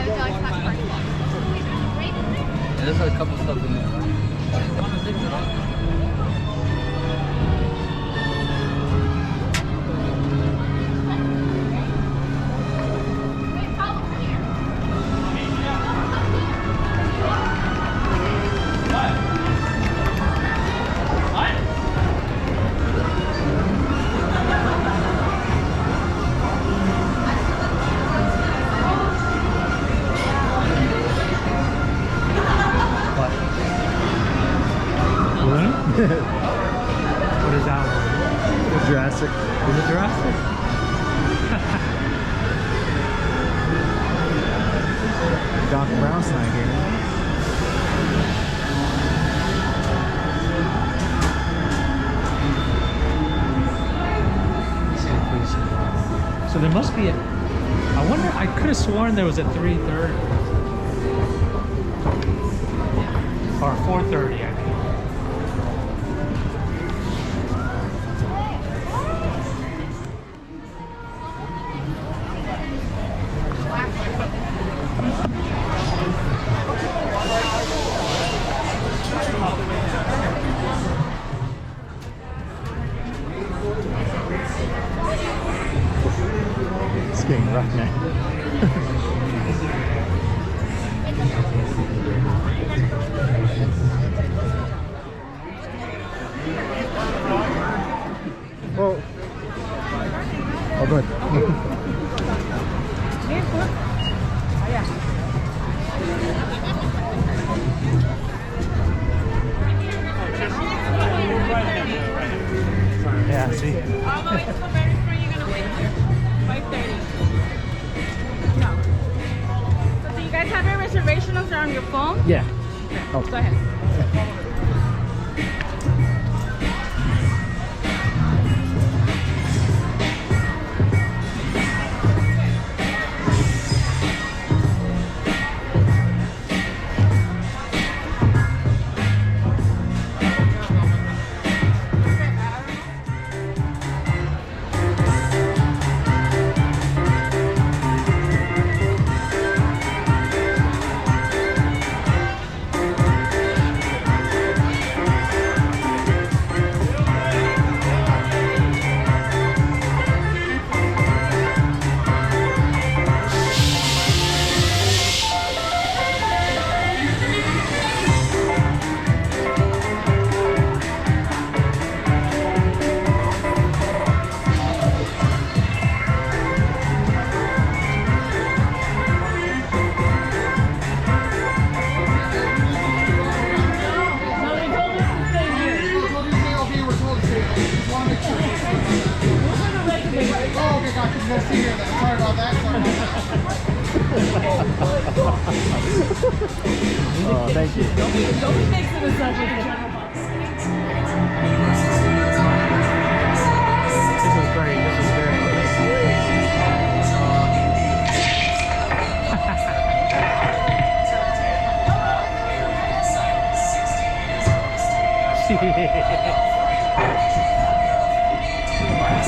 Yeah, there's a couple stuff in there. What is that one? Jurassic. Is it Jurassic? Doc Brown's not here. So there must be a... I wonder, I could have sworn there was a 3:30. Or 4:30, I think. It's getting rough now. Oh. Oh, good. Yeah, see? Do you guys have your reservations on your phone? Yeah. Oh. Go ahead. Oh, thank you. Don't be mixing this up with the general box. This is great. This is great.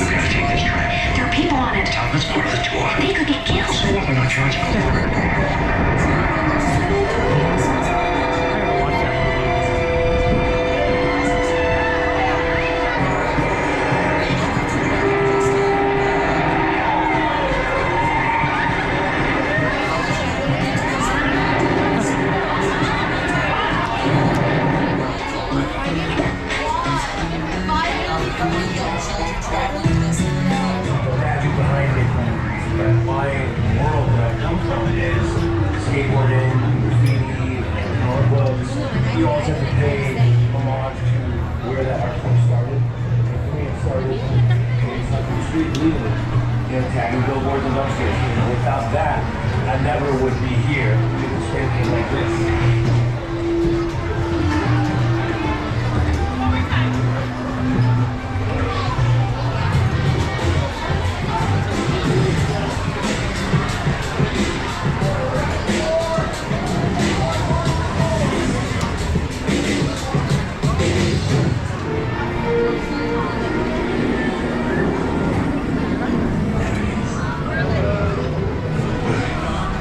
We're gonna take this trash. There are people on it. Tell them it's part of the tour. They could get killed. So what? We're not charging them for it. I gotta watch that Magic behind it, but my world that I come from is skateboarding, graffiti, and art books. You always have to pay homage to where that art form started. And for me, it started in the street legally, tagging billboards and dumpsters. Without that, I never would be here doing something like this.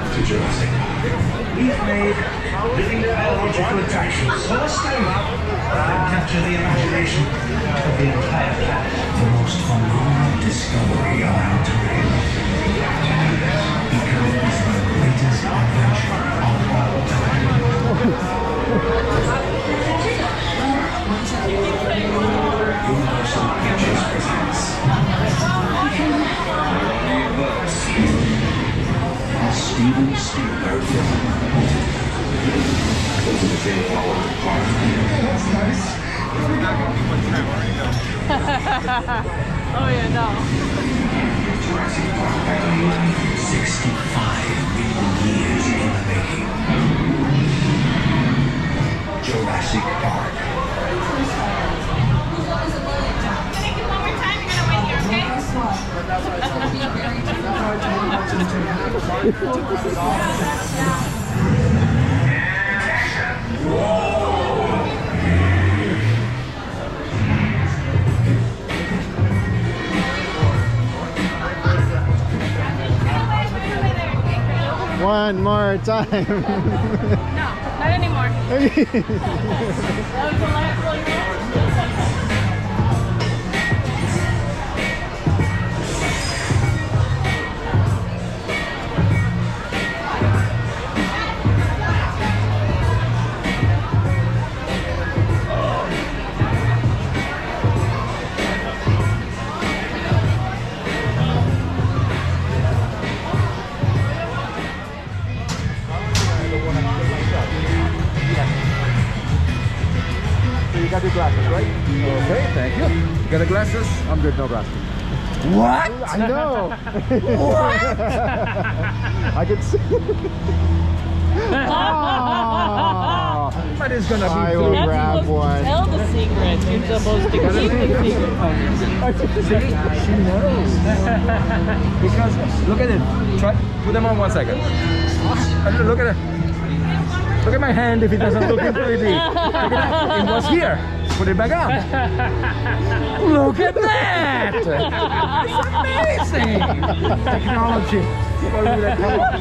To Jurassic. Steven Spielberg film. Those are the same power park. That's nice. Oh yeah, no. Jurassic Park backlot, 65 million years in the making. Jurassic Park. Thank you one more time. You're gonna wait here, okay? One more time. No, not anymore. That was the last one. So you got your glasses, right? Okay, thank you. You got the glasses? I'm good, no glasses. What? I know. I can see. Oh, But it's gonna I be will good. grab one. Tell the secret. You're supposed to keep the secret. See, she knows. Because look at it. Try put them on 1 second. Look at it. Look at my hand if it doesn't look in 3D. Look at that. It was here. Put it back on. Look at that! It's amazing! Technology. What will that come up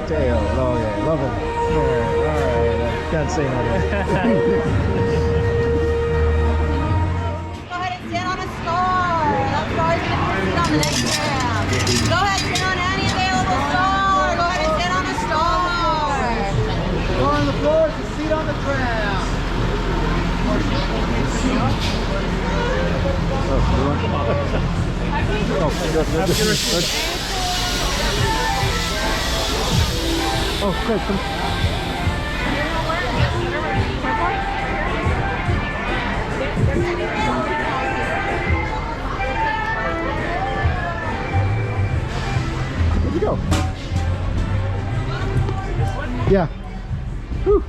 Tail. Oh yeah, love it. Alright, I can't say nothing. Go ahead and sit on a star. That star is going to be on the next tram. Go ahead and sit on any available star. Go ahead and sit on a star. Go on the floor to seat on the tram. Oh, good. Where'd you go? Yeah. Whew.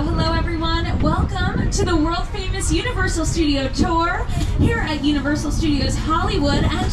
Hello everyone. Welcome to the world famous Universal Studio Tour here at Universal Studios Hollywood, and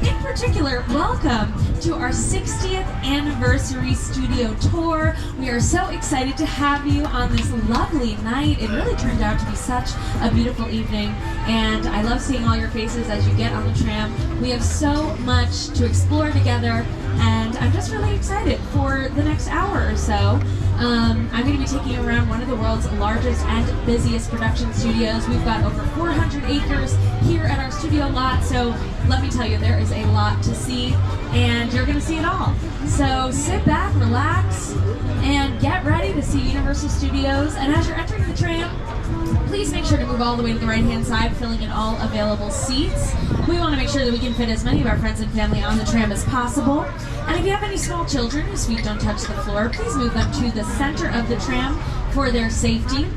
in particular, welcome to our 60th anniversary studio tour. We are so excited to have you on this lovely night. It really turned out to be such a beautiful evening, and I love seeing all your faces as you get on the tram. We have so much to explore together, and I'm just really excited for the next hour or so. I'm going to be taking you around one of the world's largest and busiest production studios. We've got over 400 acres here at our studio lot, so let me tell you, there is a lot to see, and you're going to see it all. So sit back, relax, and get ready to see Universal Studios. And as you're entering the tram, please make sure to move all the way to the right-hand side, filling in all available seats. We want to make sure that we can fit as many of our friends and family on the tram as possible. And if you have any small children whose feet don't touch the floor, please move them to the center of the tram for their safety.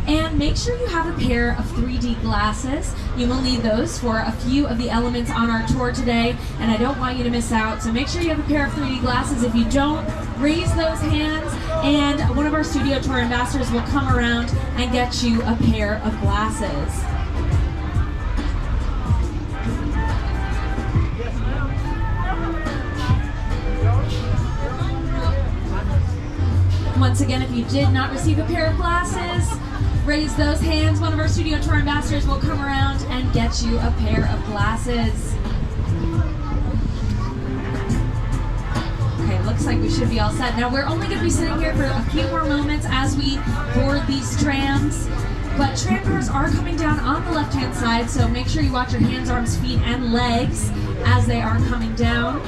And make sure you have a pair of 3D glasses. You will need those for a few of the elements on our tour today, and I don't want you to miss out. So make sure you have a pair of 3D glasses. If you don't, raise those hands, and one of our studio tour ambassadors will come around and get you a pair of glasses. Once again, if you did not receive a pair of glasses, raise those hands. One of our studio tour ambassadors will come around and get you a pair of glasses. Okay, looks like we should be all set. Now, we're only going to be sitting here for a few more moments as we board these trams. But tram doors are coming down on the left-hand side, so make sure you watch your hands, arms, feet, and legs as they are coming down.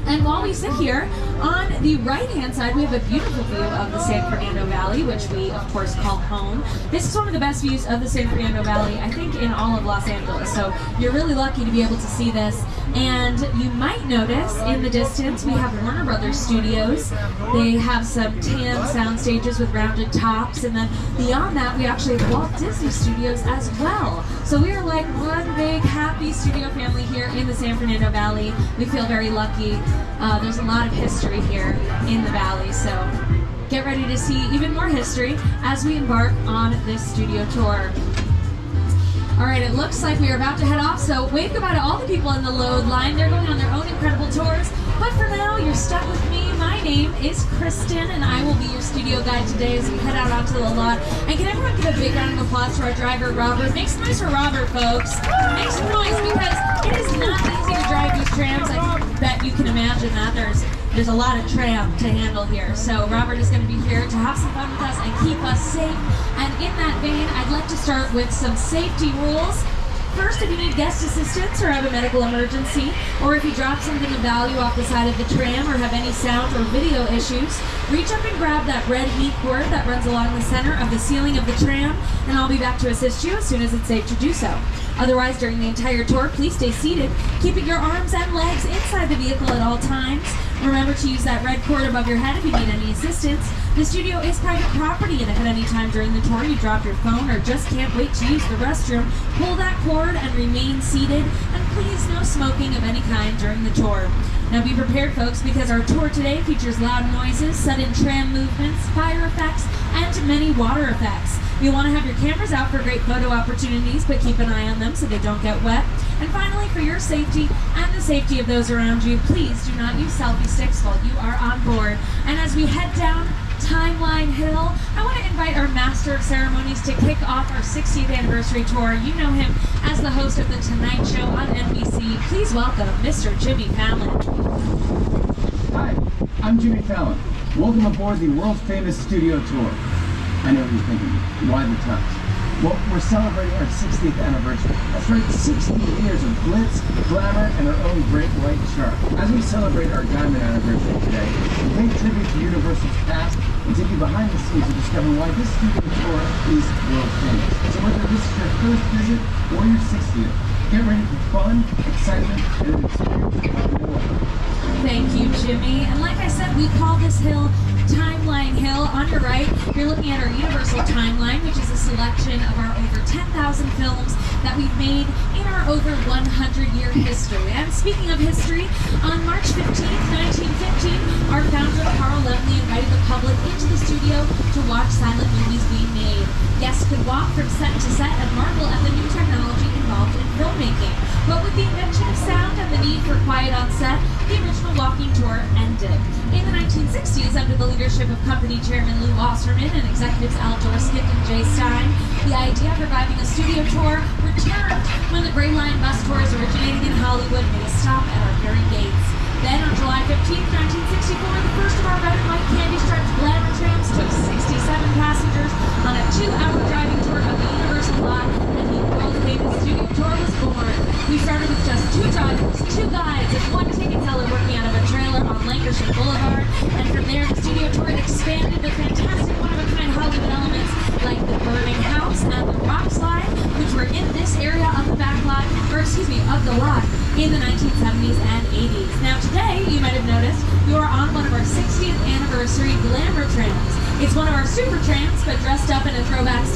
And while we sit here, on the right-hand side, we have a beautiful view of the San Fernando Valley, which we, of course, call home. This is one of the best views of the San Fernando Valley, I think, in all of Los Angeles. So you're really lucky to be able to see this. And you might notice in the distance, we have Warner Brothers Studios. They have some tan sound stages with rounded tops. And then beyond that, we actually have Walt Disney Studios as well. So we are like one big, happy studio family here in the San Fernando Valley. We feel very lucky. There's a lot of history here in the valley, so get ready to see even more history as we embark on this studio tour. All right, it looks like we are about to head off, so wave goodbye to all the people in the load line. They're going on their own incredible tours, but for now, you're stuck with me. My name is Kristen, and I will be your studio guide today as we head out onto the lot. And can everyone give a big round of applause to our driver, Robert? Make some noise for Robert, folks. Make some noise, because it is not easy to drive these trams. I bet you can imagine that. There's a lot of tram to handle here. So Robert is going to be here to have some fun with us and keep us safe. And in that vein, I'd like to start with some safety rules. First, if you need guest assistance or have a medical emergency, or if you drop something of value off the side of the tram or have any sound or video issues, reach up and grab that red heat cord that runs along the center of the ceiling of the tram, and I'll be back to assist you as soon as it's safe to do so. Otherwise, during the entire tour, please stay seated, keeping your arms and legs inside the vehicle at all times. Remember to use that red cord above your head if you need any assistance. The studio is private property, and if at any time during the tour you drop your phone or just can't wait to use the restroom, pull that cord and remain seated, and please no smoking of any kind during the tour. Now be prepared, folks, because our tour today features loud noises, sudden tram movements, fire effects, and many water effects. You'll want to have your cameras out for great photo opportunities, but keep an eye on them so they don't get wet. And finally, for your safety and the safety of those around you, please do not use selfie sticks while you are on board. And as we head down Timeline Hill, I want to invite our Master of Ceremonies to kick off our 60th anniversary tour. You know him as the host of The Tonight Show on NBC. Please welcome Mr. Jimmy Fallon. Hi, I'm Jimmy Fallon. Welcome aboard the world famous studio tour. I know what you're thinking, why the tux? Well, we're celebrating our 60th anniversary. That's right, 60 years of glitz, glamour, and our own great white shark. As we celebrate our diamond anniversary today, we pay tribute to Universal's past and take you behind the scenes to discover why this studio tour is world famous. So whether this is your first visit or your 60th, get ready for fun, excitement, and an experience more. Thank you, Jimmy. And like I said, we call this hill Timeline Hill. On your right, you're looking at our Universal Timeline, which is a selection of our over 10,000 films that we've made in our over 100-year history. And speaking of history, on March 15th, 1915, our founder, Carl Laemmle, invited the public into the studio to watch silent movies being made. Guests could walk from set to set and marvel at the new technology involved in filmmaking. But with the invention of sound and the need for quiet on set, the original walking tour ended. In the 1960s, under the leadership of company chairman Lou Wasserman and executives Al Dorskett and Jay Stein, the idea of reviving a studio tour returned when the Gray Line bus tours originating in Hollywood made a stop at our very gates. Then on July 15th, 1964, the first of our red and white candy-striped Glamor Trams took 67 passengers on a 2-hour driving tour of the Universal lot, and the world-famous studio tour was born. We started with just 2 drivers, 2 guides, and 1 ticket teller working out of a trailer on Lankershim Boulevard, and from there the studio tour expanded with fantastic one-of-a-kind Hollywood elements like the burning house and the rock slide, which were in this area of the backlot, of the lot in the 1970s and 80s. Now today, you might have noticed, you are on one of our 60th anniversary Glamor Trams. It's one of our super trams, but dressed up in a throwback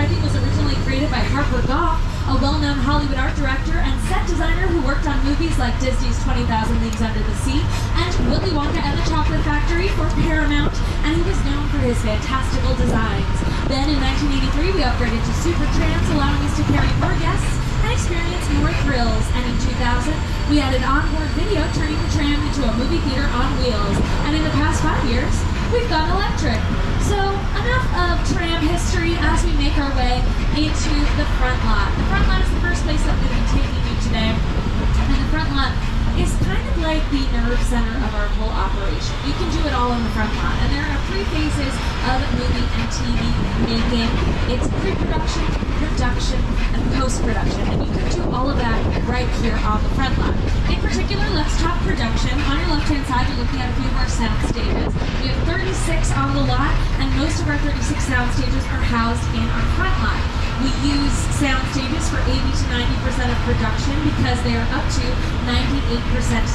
lighting was originally created by Harper Goff, a well-known Hollywood art director and set designer who worked on movies like Disney's 20,000 Leagues Under the Sea and Willy Wonka and the Chocolate Factory for Paramount, and he was known for his fantastical designs. Then in 1983, we upgraded to super trams, allowing us to carry more guests and experience more thrills. And in 2000, we added onboard video, turning the tram into a movie theater on wheels. And in the past 5 years, we've gone electric. So enough of tram history as we make our way into the front lot. The front lot is the first place I'm going to be taking you today. And the front lot is kind of like the nerve center of our whole operation. You can do it all in the front lot. And there are 3 phases of movie and TV making. It's pre-production, production, and post-production. And you can do all of that right here on the front lot. In particular, let's talk production. On your left-hand side, you're looking at a few of our sound stages. We have 36 on the lot, and most of our 36 sound stages are housed in our front lot. We use sound stages for 80 to 90% of production because they are up to 98%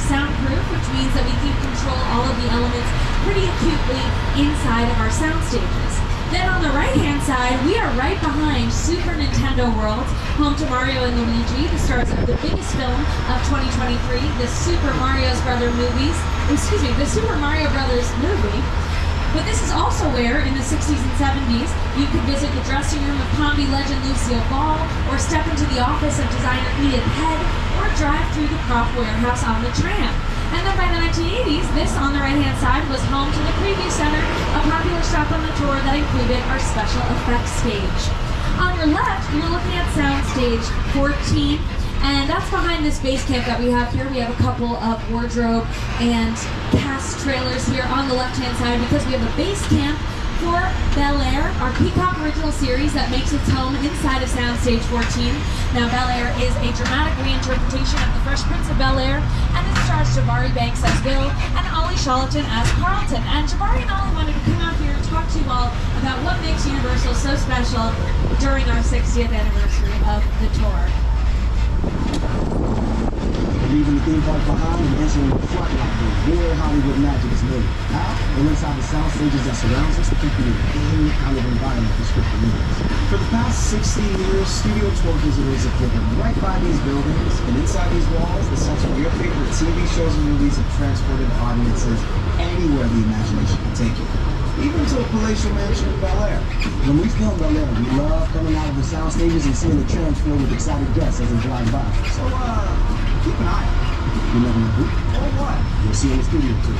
soundproof, which means that we can control all of the elements pretty acutely inside of our sound stages. Then on the right-hand side, we are right behind Super Nintendo World, home to Mario and Luigi, the stars of the biggest film of 2023, the Super Mario Brothers movie. But this is also where, in the 60s and 70s, you could visit the dressing room of comedy legend Lucille Ball, or step into the office of designer Edith Head, or drive through the prop warehouse on the tram. And then by the 1980s, this on the right-hand side was home to the Preview Center, a popular stop on the tour that included our special effects stage. On your left, you're looking at Soundstage 14. And that's behind this base camp that we have here. We have a couple of wardrobe and cast trailers here on the left-hand side because we have a base camp for Bel Air, our Peacock original series that makes its home inside of Soundstage 14. Now, Bel Air is a dramatic reinterpretation of The Fresh Prince of Bel Air, and it stars Jabari Banks as Bill and Ollie Charlton as Carlton. And Jabari and Ollie wanted to come out here and talk to you all about what makes Universal so special during our 60th anniversary of the tour. Leaving the theme park behind and entering the front lot where Hollywood magic is made. How? We're inside the sound stages that surrounds us, keeping it any kind of environment for scripted movies. For the past 60 years, studio tour visitors have driven right by these buildings, and inside these walls, the sets of your favorite TV shows and movies have transported audiences anywhere the imagination can take you. Even to a palatial mansion in Bel Air. When we film Bel Air, we love coming out of the sound stages and seeing the trams filled with excited guests as they drive by. So, keep an eye out. You never know who or what you'll see in the studio too.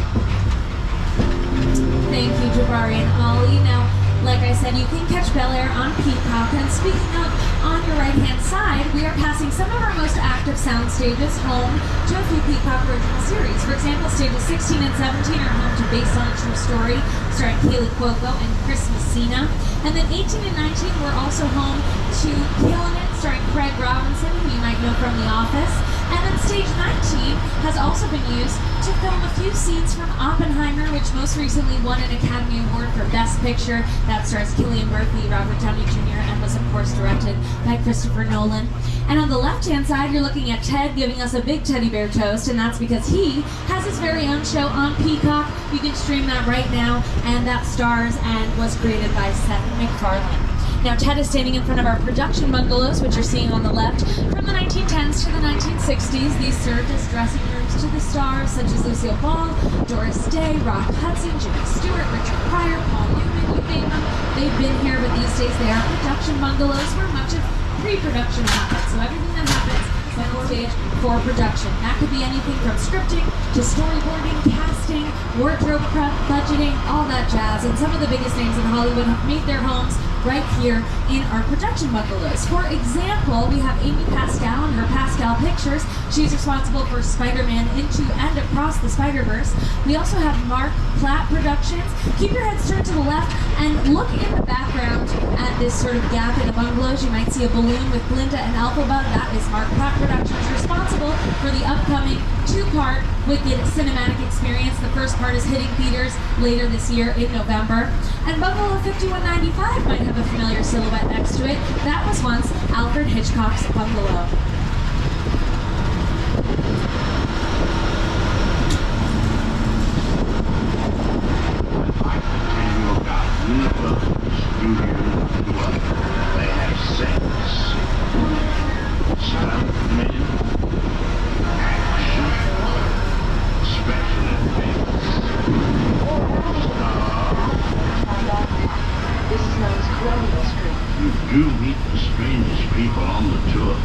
Thank you, Jabari and Ollie. Now, like I said, you can catch Bel Air on Peacock. And speaking of, on your right-hand side, we are passing some of our most active sound stages home to a few Peacock original series. For example, stages 16 and 17 are home to Based on a True Story, starring Kaylee Cuoco and Chris Messina. And then 18 and 19 were also home to Killin' It, starring Craig Robinson, who you might know from The Office. And then stage 19 has also been used to film a few scenes from Oppenheimer, which most recently won an Academy Award for Best Picture. That stars Cillian Murphy, Robert Downey Jr., and was of course directed by Christopher Nolan. And on the left-hand side, you're looking at Ted giving us a big teddy bear toast, and that's because he has his very own show on Peacock. You can stream that right now, and that stars and was created by Seth MacFarlane. Now, Ted is standing in front of our production bungalows, which you're seeing on the left. From the 1910s to the 1960s, these served as dressing rooms to the stars such as Lucille Ball, Doris Day, Rock Hudson, Jimmy Stewart, Richard Pryor, Paul Newman, you name them. They've been here, but these days they are production bungalows where much of pre-production happens. So everything that happens is on stage for production. That could be anything from scripting to storyboarding, casting, wardrobe prep, budgeting, all that jazz. And some of the biggest names in Hollywood have made their homes right here in our production bungalows. For example, we have Amy Pascal and her Pascal Pictures. She's responsible for Spider-Man Into and Across the Spider-Verse. We also have Mark Platt Productions. Keep your heads turned to the left and look in the background at this sort of gap in the bungalows. You might see a balloon with Glinda and Elphaba. That is Mark Platt Productions, responsible for the upcoming 2-part Wicked cinematic experience. The first part is hitting theaters later this year in November. And Bungalow 5195 might have a familiar silhouette next to it. That was once Alfred Hitchcock's bungalow. Universal Studios Tour. They have You do meet the strangest people on the tour.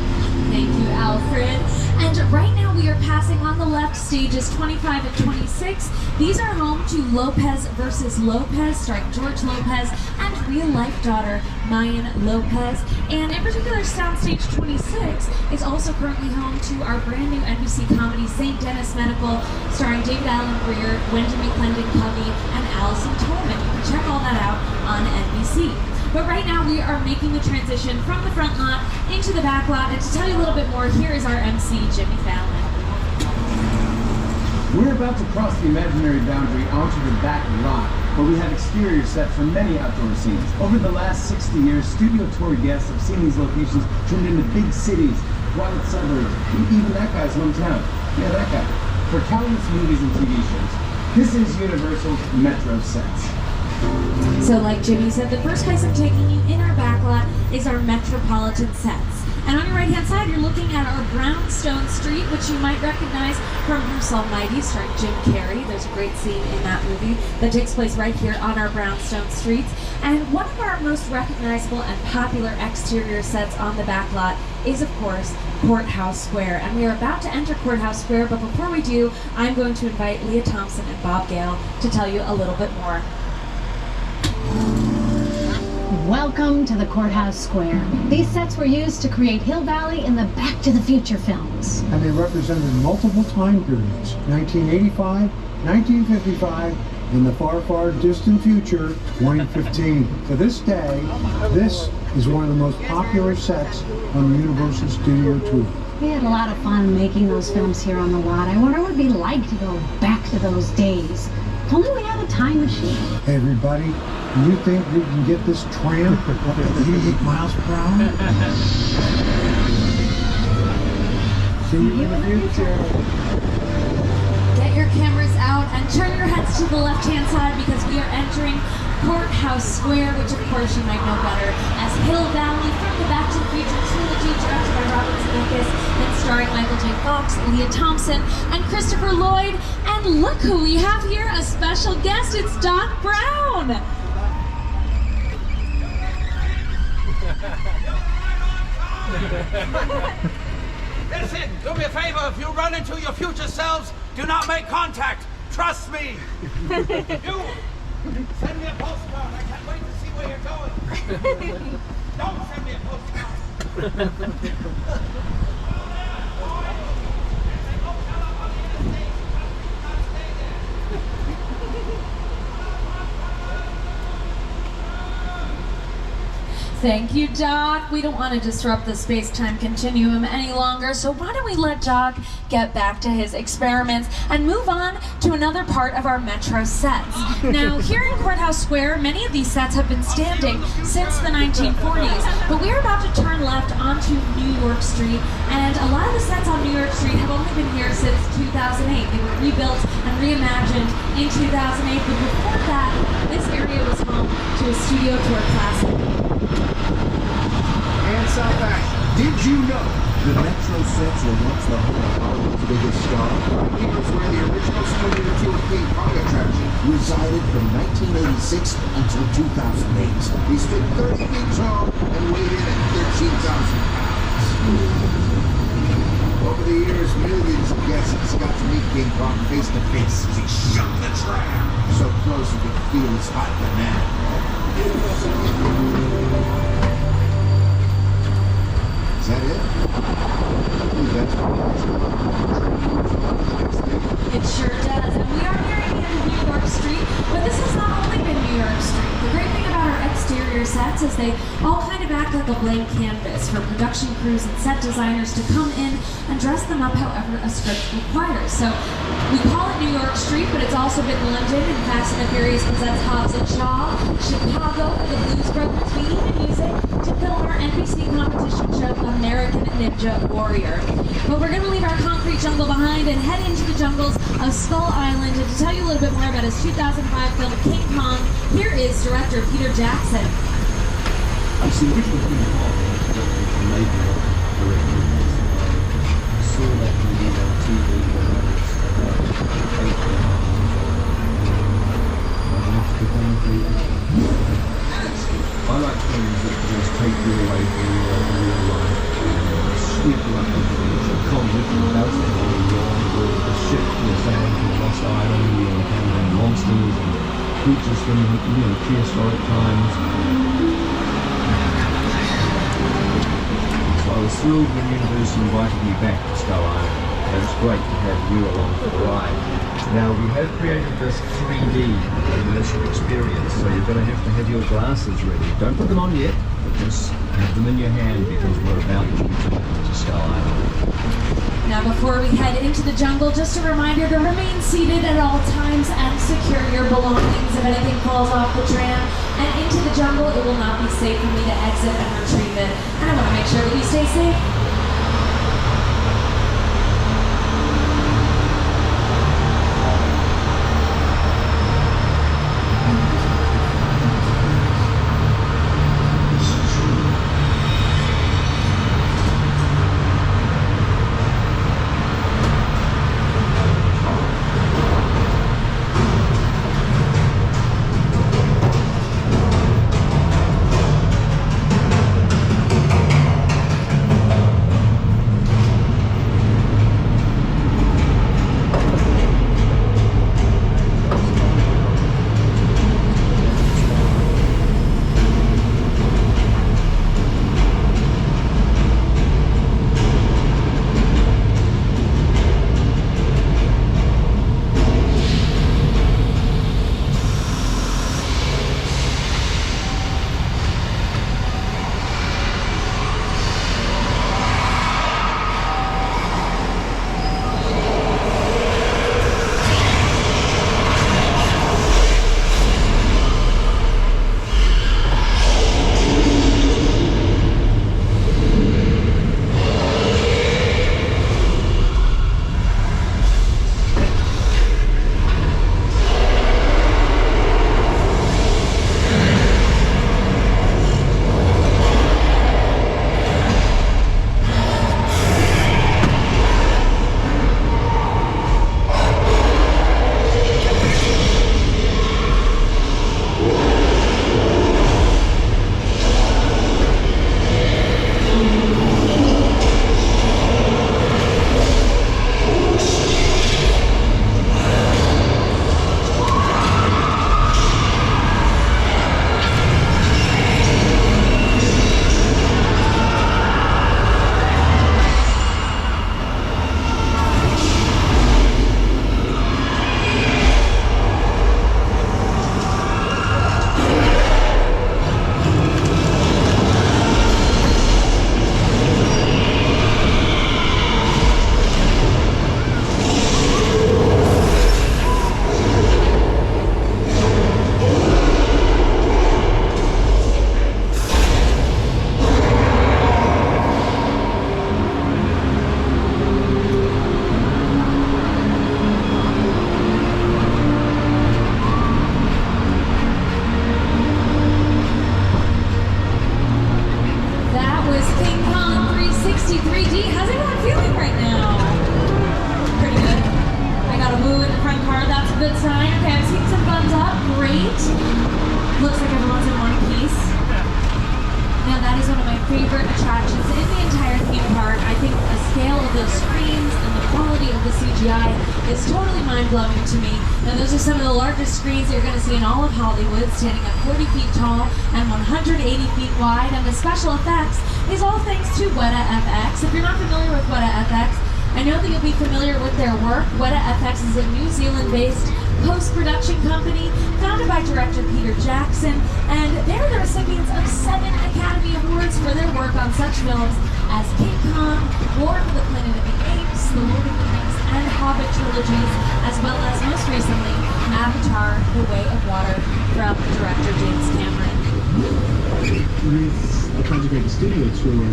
Thank you, Alfred. And right now we are passing on the left stages 25 and 26. These are home to Lopez versus Lopez, starring George Lopez and real-life daughter Mayan Lopez. And in particular, soundstage 26 is also currently home to our brand new NBC comedy St. Denis Medical, starring David Allen Greer, Wendy McClendon-Covey, and Allison Tolman. You can check all that out on NBC. But right now we are making the transition from the front lot into the back lot. And to tell you a little bit more, here is our MC, Jimmy Fallon. We're about to cross the imaginary boundary onto the back lot, where we have exterior sets for many outdoor scenes. Over the last 60 years, studio tour guests have seen these locations turned into big cities, quiet suburbs, even that guy's hometown. Yeah, that guy. For countless movies and TV shows. This is Universal's Metro Sets. So like Jimmy said, the first place I'm taking you in our backlot is our Metropolitan sets. And on your right hand side, you're looking at our Brownstone Street, which you might recognize from Bruce Almighty, starring Jim Carrey. There's a great scene in that movie that takes place right here on our Brownstone Streets. And one of our most recognizable and popular exterior sets on the backlot is, of course, Courthouse Square. And we are about to enter Courthouse Square, but before we do, I'm going to invite Leah Thompson and Bob Gale to tell you a little bit more. Welcome to the Courthouse Square. These sets were used to create Hill Valley in the Back to the Future films. And they represented multiple time periods, 1985, 1955, and the far, far distant future, 2015. To this day, this is one of the most popular sets on the Universal Studio Tour. We had a lot of fun making those films here on the lot. I wonder what it'd be like to go back to those days. If only we had a time machine. Hey everybody, do you think we can get this tram up to 88 miles per hour? See you in the future. Get your cameras out and turn your heads to the left-hand side because we are entering Courthouse Square, which of course you might know better as Hill Valley from the Back to the Future trilogy, directed by Robert Zemeckis and starring Michael J. Fox, Leah Thompson, and Christopher Lloyd. And look who we have here, a special guest, it's Doc Brown! Listen, do me a favor, if you run into your future selves, do not make contact. Trust me. You, send me a postcard. I can't wait to see where you're going. Don't send me a postcard. Thank you, Doc. We don't want to disrupt the space-time continuum any longer, so why don't we let Doc get back to his experiments and move on to another part of our Metro sets. Now, here in Courthouse Square, many of these sets have been standing since the 1940s, but we're about to turn left onto New York Street, and a lot of the sets on New York Street have only been here since 2008. They were rebuilt and reimagined in 2008, but before that, this area was home to a studio tour classic. And South Action. Did you know the Metro sets were once the home of Hollywood's biggest star? Here's where the original Studio Tour King Kong attraction resided from 1986 until 2008. He stood 30 feet tall and weighed in at 13,000 pounds. Over the years, millions of guests got to meet King Kong face to face as he shook the tram. So close you could feel his hot banana. Is that it? It sure does, and we are nearing the end of New York Street, but this has not only been New York Street. The great thing about our exterior sets is they all kind of act like a blank canvas for production crews and set designers to come in and dress them up however a script requires. So we call it New York Street, but it's also been London and Fast and the Furious because that's Hobbs and Shaw, Chicago for the Blues Brothers. We even use it to film our NBC competition show American Ninja Warrior. But we're going to leave our concrete jungle behind and head into the jungles of Skull Island. And to tell you a little bit more about his 2005 film King Kong, here is director Peter Jackson. I see which was being called the Nightmare director. I saw that movie on TV when I was 8. I like things that just take you away from real life and sweep you up into the nature. Come with you. That's the whole yarn with the ship you're sailing to the Lost Island, you encountering monsters and creatures from prehistoric times. So I was thrilled when Universal invited me back to Skull Island. And it's great to have you along for the ride. Now we have created this 3D immersive experience, so you're going to have your glasses ready. Don't put them on yet, but just have them in your hand because we're about to Skull Island. Now before we head into the jungle, just a reminder to remain seated at all times and secure your belongings if anything falls off the tram. And into the jungle, it will not be safe for me to exit and retrieve it. And I want to make sure that you stay safe. favorite attractions in the entire theme park. I think the scale of those screens and the quality of the CGI is totally mind-blowing to me. Now those are some of the largest screens that you're going to see in all of Hollywood, standing at 40 feet tall and 180 feet wide. And the special effects is all thanks to Weta FX. If you're not familiar with Weta FX, I know that you'll be familiar with their work. Weta FX is a New Zealand-based post-production company founded by director Peter Jackson, and they're the recipients of 7 Academy Awards for their work on such films as King Kong, War for the Planet of the Apes, The Lord of the Rings, and Hobbit trilogies, as well as most recently Avatar: The Way of Water from director James Cameron. With the Project Great Studio Tour,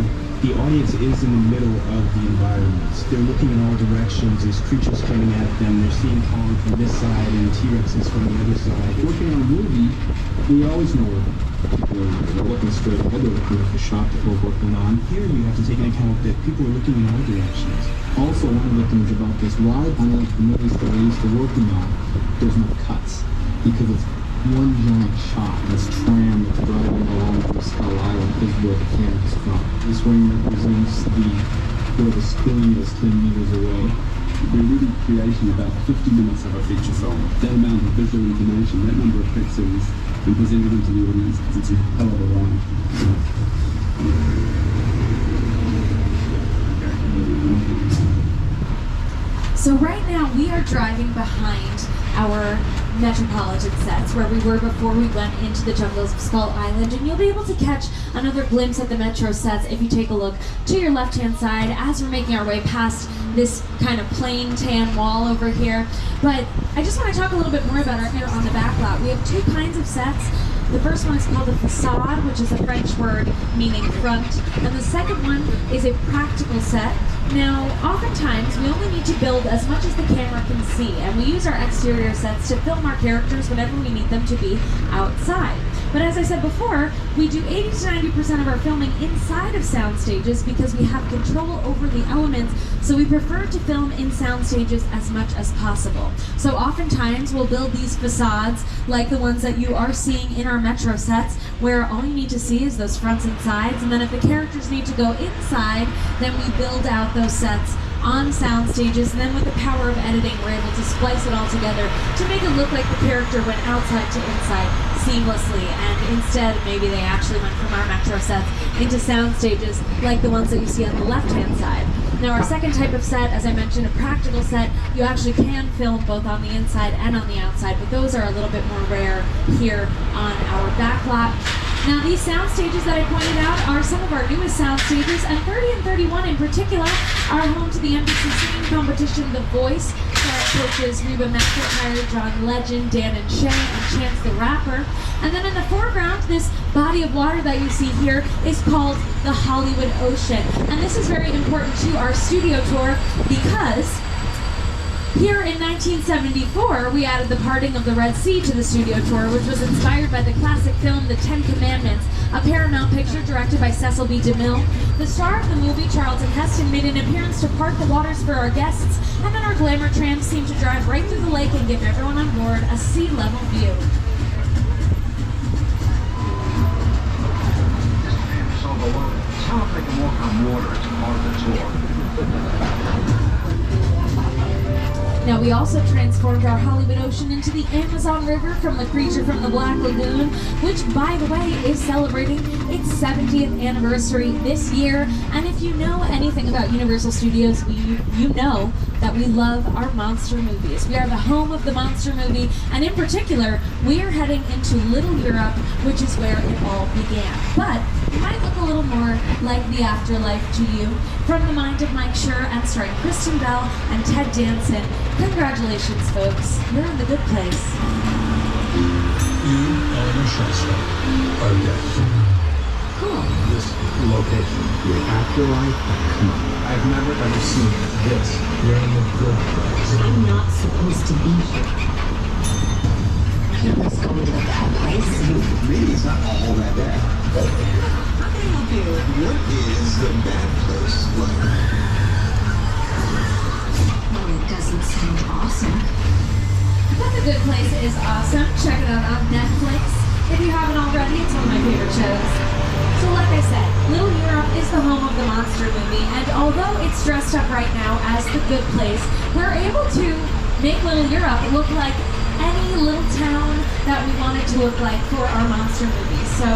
the audience is in the middle of the environments. They're looking in all directions. There's creatures coming at them. They're seeing Kong from this side and T-Rexes from the other side. Working on a movie, we always know people are looking straight ahead. They're looking at the shot that we're working on. Here, you have to take into account that people are looking in all directions. Also, one of the things about this ride, unlike the movies that we're used to working on, there's no cuts because it's one giant shot, this tram that's driving along through Skull Island is where the camera's from. This ring represents where the screen is 10 meters away. We're really creating about 50 minutes of a feature film. That amount of visual information, that number of pixels, and presenting them to the audience, it's a hell of a ride. So right now we are driving behind our Metropolitan sets where we were before we went into the jungles of Skull Island, and you'll be able to catch another glimpse at the Metro sets if you take a look to your left hand side as we're making our way past this kind of plain tan wall over here. But I just want to talk a little bit more about our here on the backlot. We have two kinds of sets. The first one is called a facade, which is a French word meaning front, and the second one is a practical set. Now, oftentimes, we only need to build as much as the camera can see, and we use our exterior sets to film our characters whenever we need them to be outside. But as I said before, we do 80 to 90% of our filming inside of sound stages because we have control over the elements, so we prefer to film in sound stages as much as possible. So oftentimes, we'll build these facades like the ones that you are seeing in our Metro sets, where all you need to see is those fronts and sides, and then if the characters need to go inside, then we build out those sets on sound stages, and then with the power of editing, we're able to splice it all together to make it look like the character went outside to inside seamlessly, and instead maybe they actually went from our Metro sets into sound stages like the ones that you see on the left-hand side. Now our second type of set, as I mentioned, a practical set, you actually can film both on the inside and on the outside, but those are a little bit more rare here on our backlot. Now these sound stages that I pointed out are some of our newest sound stages, and 30 and 31 in particular are home to the NBC singing competition The Voice, where coaches Reba McEntire, John Legend, Dan and Shay, and Chance the Rapper. And then in the foreground, this body of water that you see here is called the Hollywood Ocean. And this is very important to our studio tour because here in 1974, we added the parting of the Red Sea to the studio tour, which was inspired by the classic film The Ten Commandments, a Paramount picture directed by Cecil B. DeMille. The star of the movie, Charlton Heston, made an appearance to part the waters for our guests, and then our Glamor Tram seemed to drive right through the lake and give everyone on board a sea-level view. So below, how if they can walk on water as part of the tour? Now we also transformed our Hollywood Ocean into the Amazon River from The Creature from the Black Lagoon, which, by the way, is celebrating its 70th anniversary this year. And if you know anything about Universal Studios, you know that we love our monster movies. We are the home of the monster movie, and in particular, we are heading into Little Europe, which is where it all began. But it might look a little more like The Afterlife to you. From the mind of Mike Schur and starring Kristen Bell and Ted Danson, congratulations, folks. You're in the good place. You, Eleanor Shasta, are dead. Cool. This location, your afterlife, come on. I've never ever seen this. You're in the good place. I'm not supposed to be here. Let's go to the bad place. Maybe it's not all that bad. How can I help you? What is the bad place like? Well, it doesn't sound awesome. But The Good Place is awesome. Check it out on Netflix. If you haven't already, it's one of my favorite shows. So like I said, Little Europe is the home of the monster movie, and although it's dressed up right now as The Good Place, we're able to make Little Europe look like any little town that we want it to look like for our monster movies. So,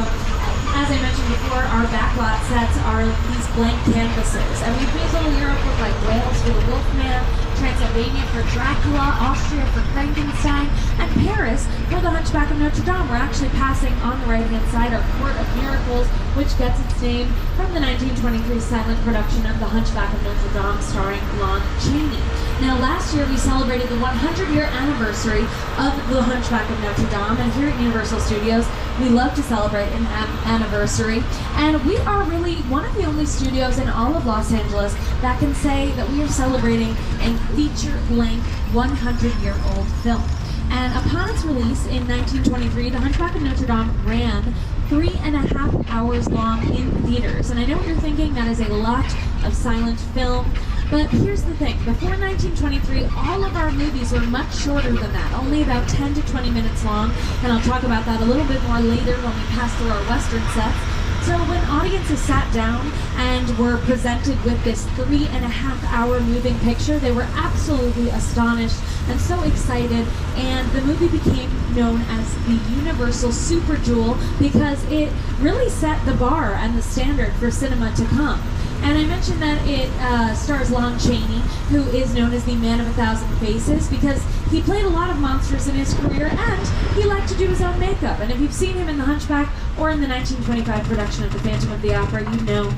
as I mentioned before, our backlot sets are these blank canvases, and we've made Little Europe look like Wales for the Wolfman, Transylvania for Dracula, Austria for Frankenstein, and Paris for the Hunchback of Notre Dame. We're actually passing on the right-hand side our Court of Miracles, which gets its name from the 1923 silent production of The Hunchback of Notre Dame starring Lon Chaney. Now, last year we celebrated the 100-year anniversary of The Hunchback of Notre Dame, and here at Universal Studios, we love to celebrate an anniversary, and we are really one of the only studios in all of Los Angeles that can say that we are celebrating a feature-length 100-year-old film. And upon its release in 1923, The Hunchback of Notre Dame ran 3.5 hours long in theaters. And I know what you're thinking, that is a lot of silent film. But here's the thing, before 1923, all of our movies were much shorter than that, only about 10 to 20 minutes long, and I'll talk about that a little bit more later when we pass through our Western sets. So when audiences sat down and were presented with this 3.5-hour moving picture, they were absolutely astonished and so excited, and the movie became known as the Universal Super Jewel because it really set the bar and the standard for cinema to come. And I mentioned that it stars Lon Chaney, who is known as the Man of 1,000 Faces because he played a lot of monsters in his career and he liked to do his own makeup. And if you've seen him in The Hunchback or in the 1925 production of The Phantom of the Opera, you know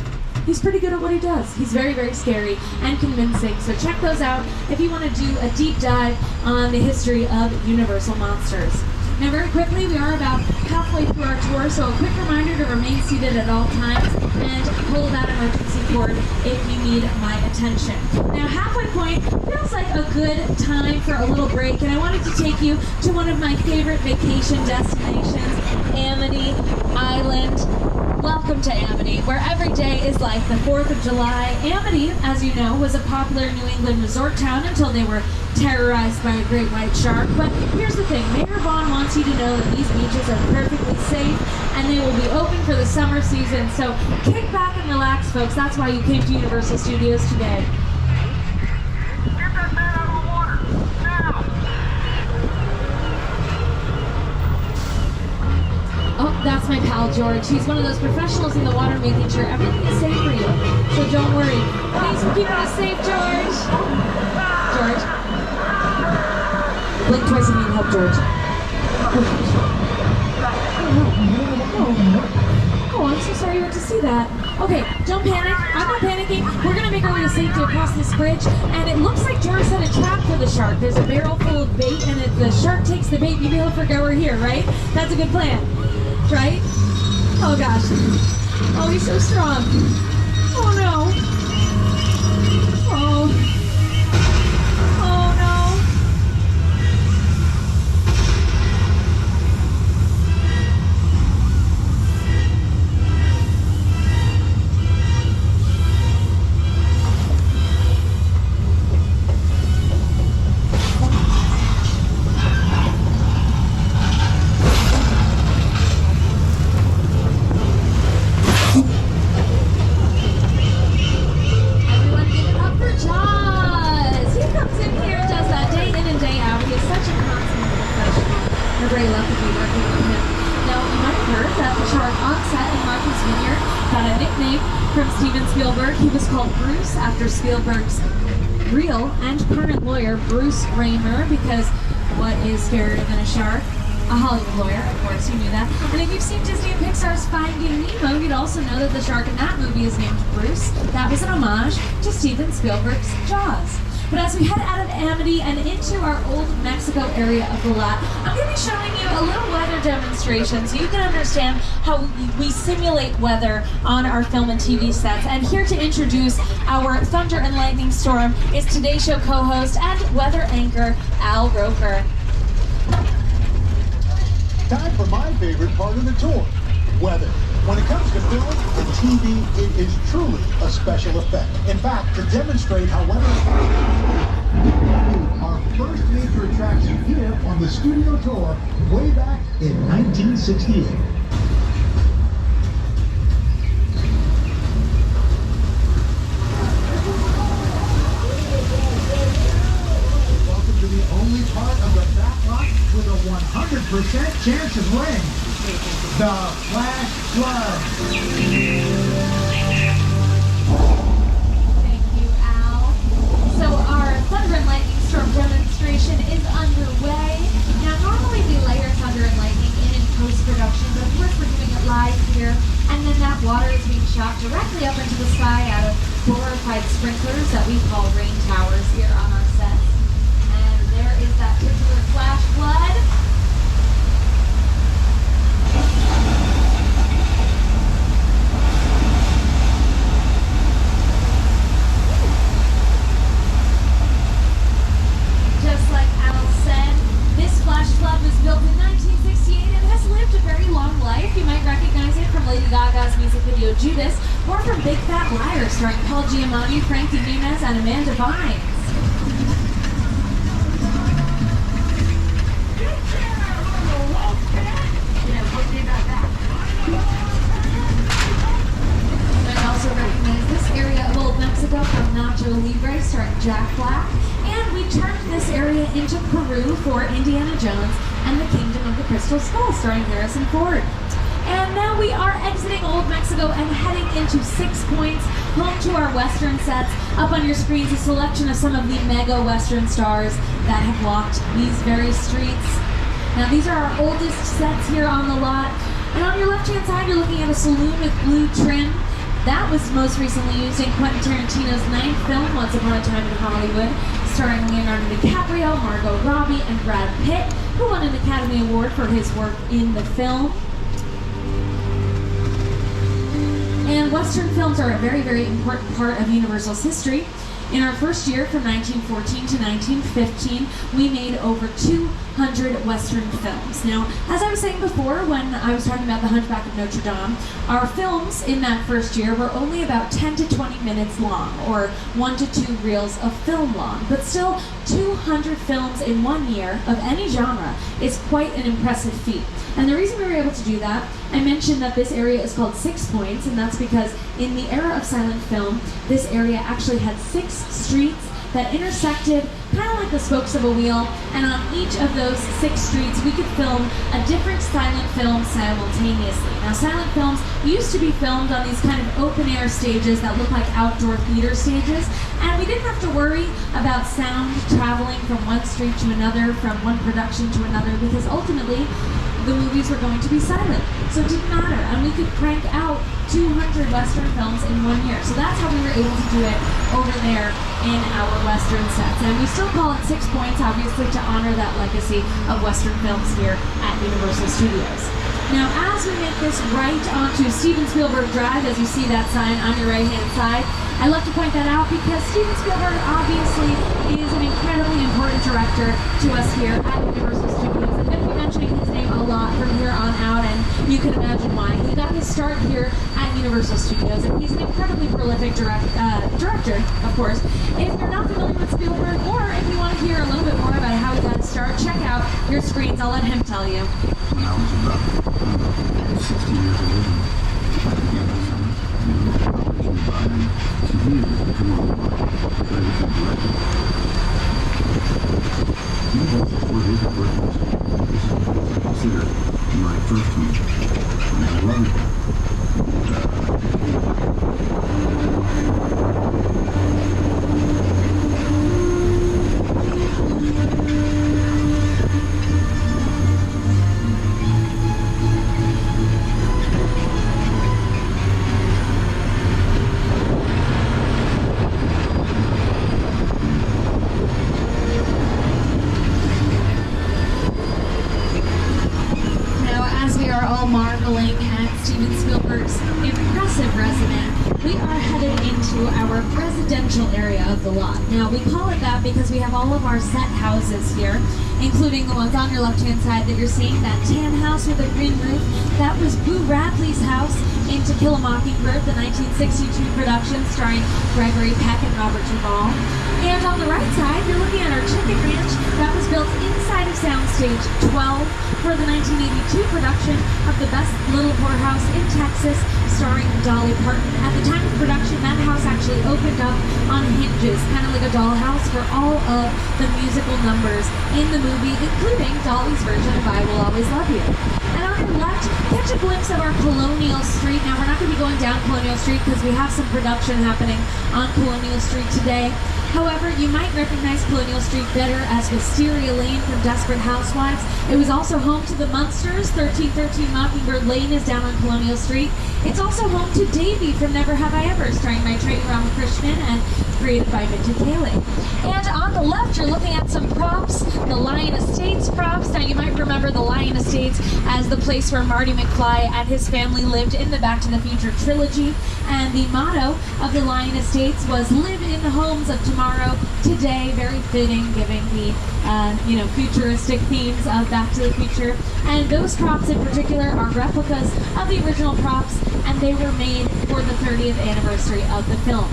he's pretty good at what he does. He's very, very scary and convincing. So check those out if you want to do a deep dive on the history of Universal Monsters. Now very quickly, we are about halfway through our tour, so a quick reminder to remain seated at all times and pull that emergency cord if you need my attention. Now halfway point feels like a good time for a little break, and I wanted to take you to one of my favorite vacation destinations, Amity Island. Welcome to Amity, where every day is like the 4th of July. Amity, as you know, was a popular New England resort town until they were terrorized by a great white shark. But here's the thing, Mayor Vaughn wants you to know that these beaches are perfectly safe and they will be open for the summer season. So kick back and relax, folks. That's why you came to Universal Studios today. Oh, that's my pal George. He's one of those professionals in the water making sure everything is safe for you. So don't worry. Thanks for keeping us safe, George. George. Blink twice if you need help, George. Oh, I'm so sorry you had to see that. Okay, don't panic. I'm not panicking. We're going to make our way to safety across this bridge. And it looks like George set a trap for the shark. There's a barrel full of bait, and if the shark takes the bait, maybe he'll forget we're here, right? That's a good plan. Right? Oh gosh. Oh, he's so strong. Oh no. Oh. Oh no. Spielberg's real and current lawyer, Bruce Raymer, because what is scarier than a shark? A Hollywood lawyer, of course, you knew that. And if you've seen Disney and Pixar's Finding Nemo, you'd also know that the shark in that movie is named Bruce. That was an homage to Steven Spielberg's Jaws. But as we head out of Amity and into our old Mexico area of the lot, I'm going to be showing you a little weather demonstration so you can understand how we simulate weather on our film and TV sets. And here to introduce our Thunder and Lightning Storm is Today's Show co-host and weather anchor, Al Roker. Time for my favorite part of the tour, weather. When it comes to film and TV, it is truly a special effect. In fact, to demonstrate how weather our first major attraction here on the studio tour way back in 1968. Welcome to the only part of the backlot with a 100% chance of rain. The flash flood. Thank you, Al. So our Thunder and Lightning Storm demonstration is underway. Now, normally we layer Thunder and Lightning in post-production, but of course we're doing it live here, and then that water is being shot directly up into the sky out of glorified sprinklers that we call rain towers here on our sets. And there is that particular flash flood. Just like Al said, this flash flood was built in 1968 and has lived a very long life. You might recognize it from Lady Gaga's music video Joe Judas, or from Big Fat Liar, starring Paul Giamatti, Frankie Muniz, and Amanda Bynes. I also recognize this area of Old Mexico from Nacho Libre, starring Jack Black. And we turned this area into Peru for Indiana Jones and the Kingdom of the Crystal Skull, starring Harrison Ford. And now we are exiting Old Mexico and heading into 6 Points, home to our Western sets. Up on your screens, a selection of some of the mega Western stars that have walked these very streets. Now these are our oldest sets here on the lot. And on your left-hand side, you're looking at a saloon with blue trim. That was most recently used in Quentin Tarantino's 9th film, Once Upon a Time in Hollywood, starring Leonardo DiCaprio, Margot Robbie, and Brad Pitt, who won an Academy Award for his work in the film. And Western films are a very, very important part of Universal's history. In our first year, from 1914 to 1915, we made over 200 Western films. Now, as I was saying before, when I was talking about The Hunchback of Notre Dame, our films in that first year were only about 10 to 20 minutes long, or 1 to 2 reels of film long. But still, 200 films in 1 year of any genre is quite an impressive feat. And the reason we were able to do that, I mentioned that this area is called 6 Points, and that's because in the era of silent film, this area actually had 6 streets that intersected kind of like the spokes of a wheel, and on each of those 6 streets we could film a different silent film simultaneously. Now silent films used to be filmed on these kind of open air stages that look like outdoor theater stages, and we didn't have to worry about sound traveling from one street to another, from one production to another, because ultimately the movies were going to be silent, so it didn't matter, and we could crank out 200 Western films in 1 year. So that's how we were able to do it over there in our Western sets. And we still call it 6 Points, obviously, to honor that legacy of Western films here at Universal Studios. Now, as we make this right onto Steven Spielberg Drive, as you see that sign on your right-hand side, I love to point that out because Steven Spielberg obviously is an incredibly important director to us here at Universal Studios. I'm going to be mentioning his name a lot from here on out, and you can imagine why. He got his start here at Universal Studios, and he's an incredibly prolific director, of course. If you're not familiar with Spielberg, or if you want to hear a little bit more about how he got his start, check out your screens. I'll let him tell you. When I was about 60 years old, I began to film opportunity by continuing to come on board because I was a director. He was 4 days of work. This is what I consider my first week, and I love it. Marveling at Steven Spielberg's impressive resume, we are headed into our residential area of the lot. Now, we call it that because we have all of our set houses here, including the ones on your left-hand side that you're seeing, that tan house with a green roof. That was Boo Radley's house in To Kill a Mockingbird, the 1962 production starring Gregory Peck and Robert Duvall. And on the right side, you're looking at our chicken ranch that was built inside of Soundstage 12 for the 1982 production of The Best Little Whorehouse in Texas, starring Dolly Parton. At the time of production, that house actually opened up on hinges, kind of like a dollhouse, for all of the musical numbers in the movie, including Dolly's version of I Will Always Love You. And on your left, catch a glimpse of our Colonial Street. Now, we're not going to be going down Colonial Street because we have some production happening on Colonial Street today. However, you might recognize Colonial Street better as Wisteria Lane from Desperate Housewives. It was also home to the Munsters. 1313 Mockingbird Lane is down on Colonial Street. It's also home to Davy from Never Have I Ever, starring Maitreyi Ramakrishnan and created by Vintage Kaling. And on the left, you're looking at some props, the Lion Estates props. Now, you might remember the Lion Estates as the place where Marty McFly and his family lived in the Back to the Future trilogy. And the motto of the Lion Estates was "Live in the homes of tomorrow, today." Very fitting, giving the futuristic themes of Back to the Future. And those props in particular are replicas of the original props, and they were made for the 30th anniversary of the film.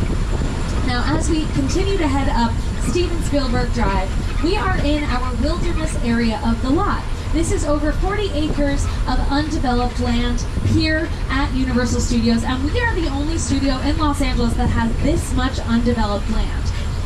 Now, as we continue to head up Steven Spielberg Drive, we are in our wilderness area of the lot. This is over 40 acres of undeveloped land here at Universal Studios, and we are the only studio in Los Angeles that has this much undeveloped land.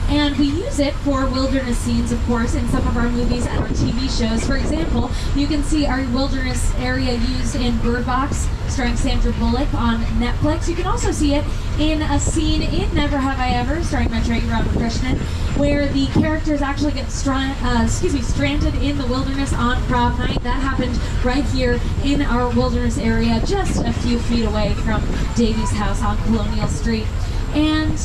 And we use it for wilderness scenes, of course, in some of our movies and our TV shows. For example, you can see our wilderness area used in Bird Box, starring Sandra Bullock on Netflix. You can also see it in a scene in Never Have I Ever, starring Metro Ramakrishnan, where the characters actually get stranded in the wilderness on prom night. That happened right here in our wilderness area, just a few feet away from Davy's house on Colonial Street. And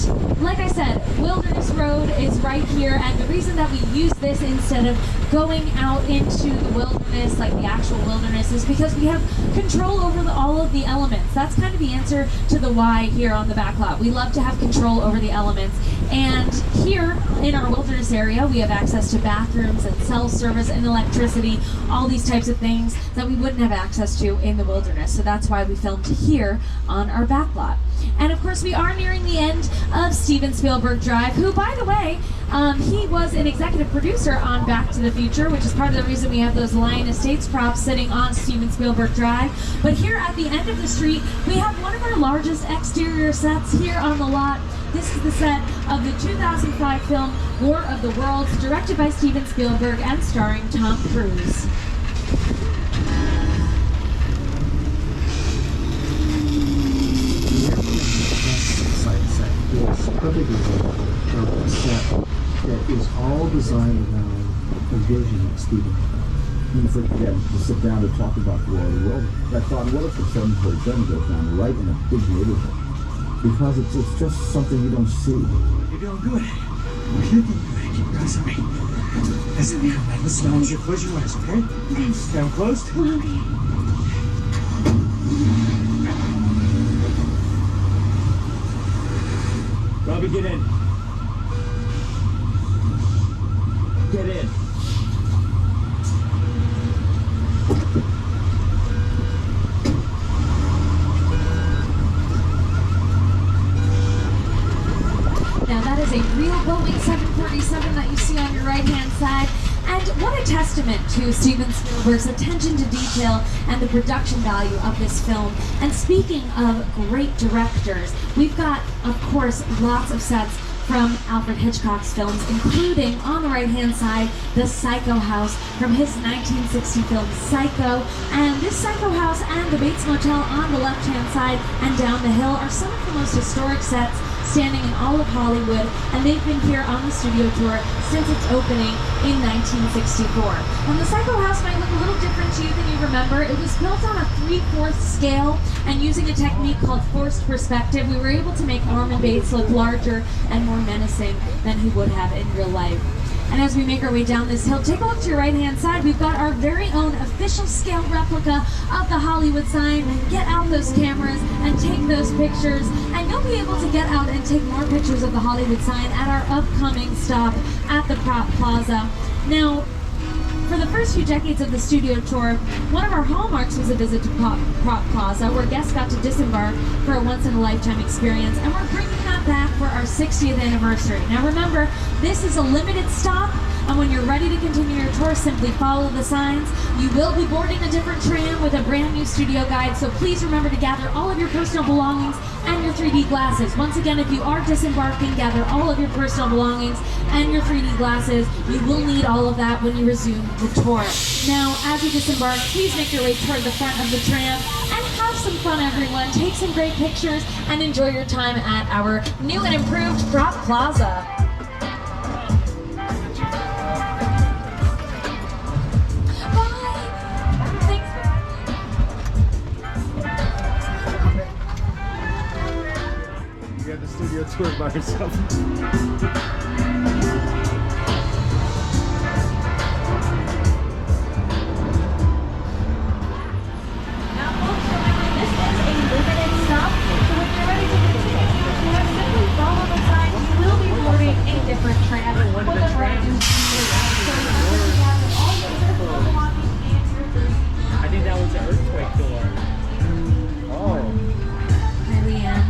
like I said, Wilderness Road is right here, and the reason that we use this instead of going out into the wilderness, like the actual wilderness, is because we have control over all of the elements. That's kind of the answer to the why here on the backlot. We love to have control over the elements. And here in our wilderness area, we have access to bathrooms and cell service and electricity, all these types of things that we wouldn't have access to in the wilderness. So that's why we filmed here on our backlot. And of course, we are nearing the end of Steven Spielberg Drive, who, by the way, he was an executive producer on Back to the Future, which is part of the reason we have those Lion Estates props sitting on Steven Spielberg Drive. But here at the end of the street, we have one of our largest exterior sets here on the lot. This is the set of the 2005 film War of the Worlds, directed by Steven Spielberg and starring Tom Cruise. It's perfect example of a set that is all designed around a vision of Steven. And for them to sit down to talk about the War of the World, I thought, what if the 747 goes down right in a big neighborhood? Because it's just something you don't see. You're doing good. You're looking good. Keep your eyes on me. Listen, man. Listen, I want to get close your eyes, okay? Okay. Down close. Okay. Robbie, get in. Get in. Now that is a real Boeing 747 that you see on your right-hand side. And what a testament to Steven Spielberg's attention to detail and the production value of this film. And speaking of great directors, we've got, of course, lots of sets from Alfred Hitchcock's films, including, on the right-hand side, the Psycho House from his 1960 film Psycho. And this Psycho House and the Bates Motel on the left-hand side and down the hill are some of the most historic sets standing in all of Hollywood, and they've been here on the studio tour since its opening in 1964. And the Psycho House might look a little different to you than you remember. It was built on a 3/4 scale, and using a technique called forced perspective, we were able to make Norman Bates look larger and more menacing than he would have in real life. And as we make our way down this hill, take a look to your right-hand side. We've got our very own official scale replica of the Hollywood sign. Get out those cameras and take those pictures. And you'll be able to get out and take more pictures of the Hollywood sign at our upcoming stop at the Plaza. Now, for the first few decades of the studio tour, one of our hallmarks was a visit to Prop Plaza, where guests got to disembark for a once-in-a-lifetime experience, and we're bringing that back for our 60th anniversary. Now remember, this is a limited stop, and when you're ready to continue your tour, simply follow the signs. You will be boarding a different tram with a brand new studio guide, so please remember to gather all of your personal belongings and your 3D glasses. Once again, if you are disembarking, gather all of your personal belongings and your 3D glasses. You will need all of that when you resume the tour. Now, as you disembark, please make your way toward the front of the tram and have some fun, everyone. Take some great pictures and enjoy your time at our new and improved Prop Plaza. studio tour by herself. Different tram. I think that was the earthquake door. Oh. Here we are.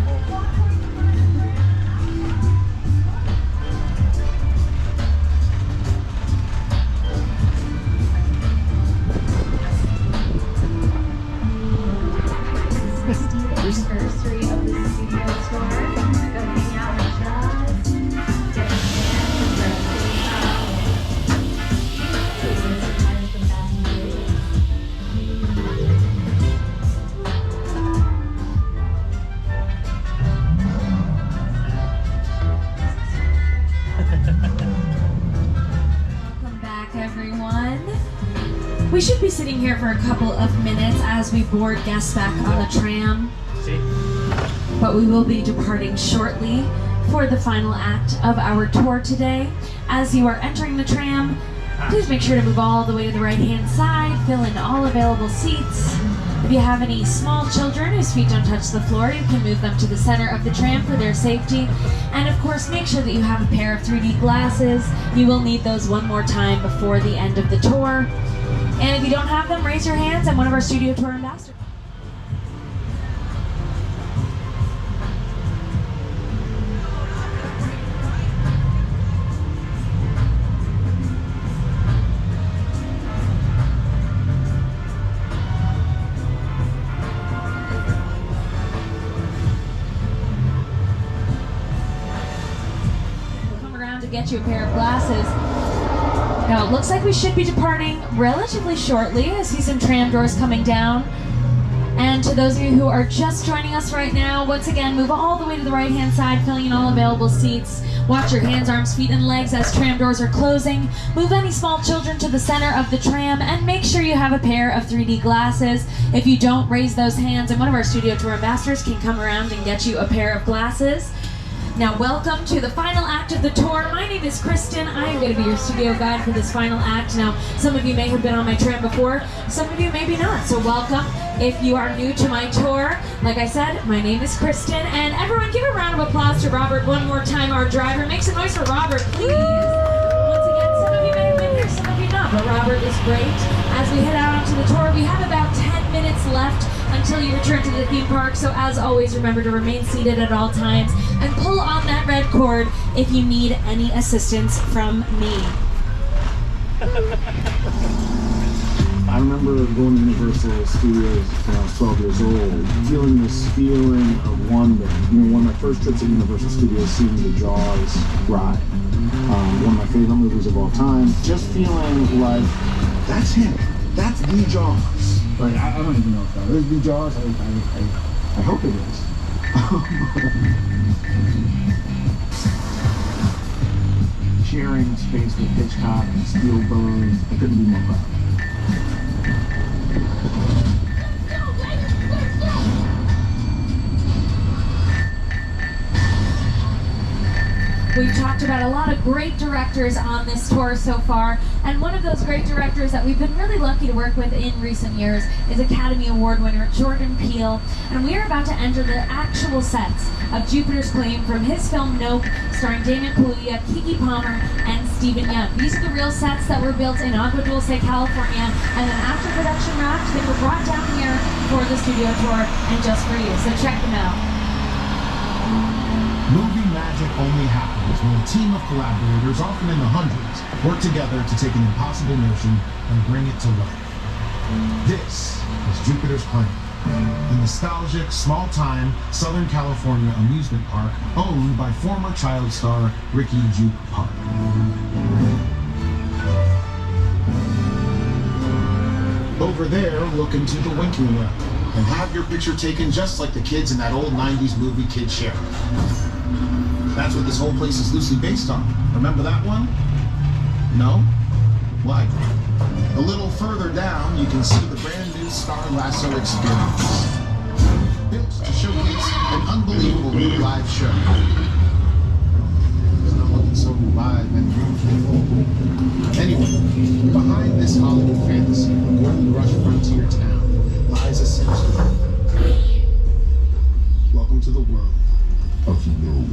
Anniversary of the studio tour. Go hang out with us. Welcome back, everyone. We should be sitting here for a couple of minutes as we board guests back on the tram. But we will be departing shortly for the final act of our tour today. As you are entering the tram, please make sure to move all the way to the right-hand side, fill in all available seats. If you have any small children whose feet don't touch the floor, you can move them to the center of the tram for their safety. And of course, make sure that you have a pair of 3D glasses. You will need those one more time before the end of the tour. And if you don't have them, raise your hands and one of our studio tour ambassadors. Get you a pair of glasses. Now it looks like we should be departing relatively shortly. I see some tram doors coming down. And to those of you who are just joining us right now, once again, move all the way to the right-hand side, filling in all available seats. Watch your hands, arms, feet, and legs as tram doors are closing. Move any small children to the center of the tram, and make sure you have a pair of 3D glasses. If you don't, raise those hands, and one of our studio tour ambassadors can come around and get you a pair of glasses. Now, welcome to the final act of the tour. My name is Kristen. I am going to be your studio guide for this final act. Now, some of you may have been on my tram before, some of you maybe not, so welcome. If you are new to my tour, like I said, my name is Kristen, and everyone give a round of applause to Robert one more time, our driver. Make some noise for Robert, please. Once again, some of you may have been here, some of you not, but Robert is great. As we head out onto the tour, we have about 10 minutes left until you return to the theme park, so as always, remember to remain seated at all times and pull on that red cord if you need any assistance from me. I remember going to Universal Studios when I was 12 years old, feeling this feeling of wonder. You know, one of my first trips at Universal Studios, seeing the Jaws ride. One of my favorite movies of all time. Just feeling like, that's him. That's the Jaws. Like, I don't even know if that is the Jaws. I hope it is. Sharing space with Hitchcock and Spielberg, I couldn't be more proud. We've talked about a lot of great directors on this tour so far, and one of those great directors that we've been really lucky to work with in recent years is Academy Award winner Jordan Peele, and we are about to enter the actual sets of Jupiter's Claim from his film Nope, starring Damon Kaluuya, Keke Palmer, and Stephen Young. These are the real sets that were built in Agua Dulce, California, and then after production wrapped, they were brought down here for the studio tour and just for you, so check them out. Movie magic only happens when a team of collaborators, often in the hundreds, work together to take an impossible notion and bring it to life. This is Jupiter's Claim, a nostalgic, small-time Southern California amusement park owned by former child star Ricky Juke Park. Over there, look into the winking room and have your picture taken just like the kids in that old 90s movie Kid Sheriff. That's what this whole place is loosely based on. Remember that one? No? Why? A little further down, you can see the brand new Star Lasso experience. Built to showcase an unbelievable unbelievable live show. There's no one so live and beautiful. Anyway, behind this Hollywood fantasy, the Golden Rush frontier town, lies a sinister. Welcome to the world of no.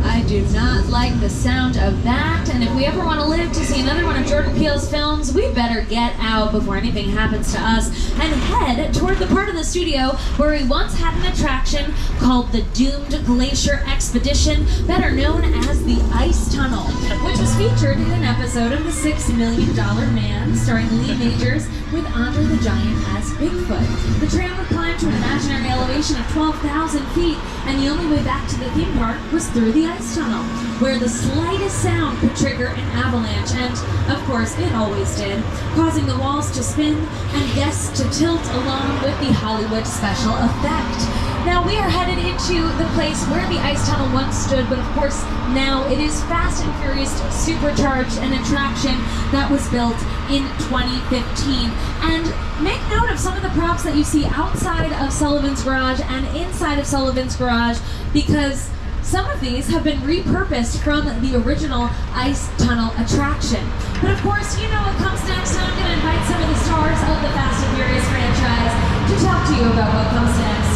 I do not like the sound of that, and if we ever want to live to see another one of Jordan Peele's films, we better get out before anything happens to us and head toward the part of the studio where we once had an attraction called the Doomed Glacier Expedition, better known as the Ice Tunnel, which was featured in an episode of The $6 Million Man, starring Lee Majors with Andre the Giant as Bigfoot. The tram would climb to an imaginary elevation of 12,000 feet, and the only way back to the theme park was through the ice tunnel, where the slightest sound could trigger an avalanche, and of course it always did, causing the walls to spin and guests to tilt along with the Hollywood special effect. Now we are headed into the place where the ice tunnel once stood, but of course now it is Fast and Furious Supercharged, an attraction that was built in 2015. And make note of some of the props that you see outside of Sullivan's Garage and inside of Sullivan's Garage, because some of these have been repurposed from the original ice tunnel attraction. But of course, you know what comes next, and I'm going to invite some of the stars of the Fast and Furious franchise to talk to you about what comes next.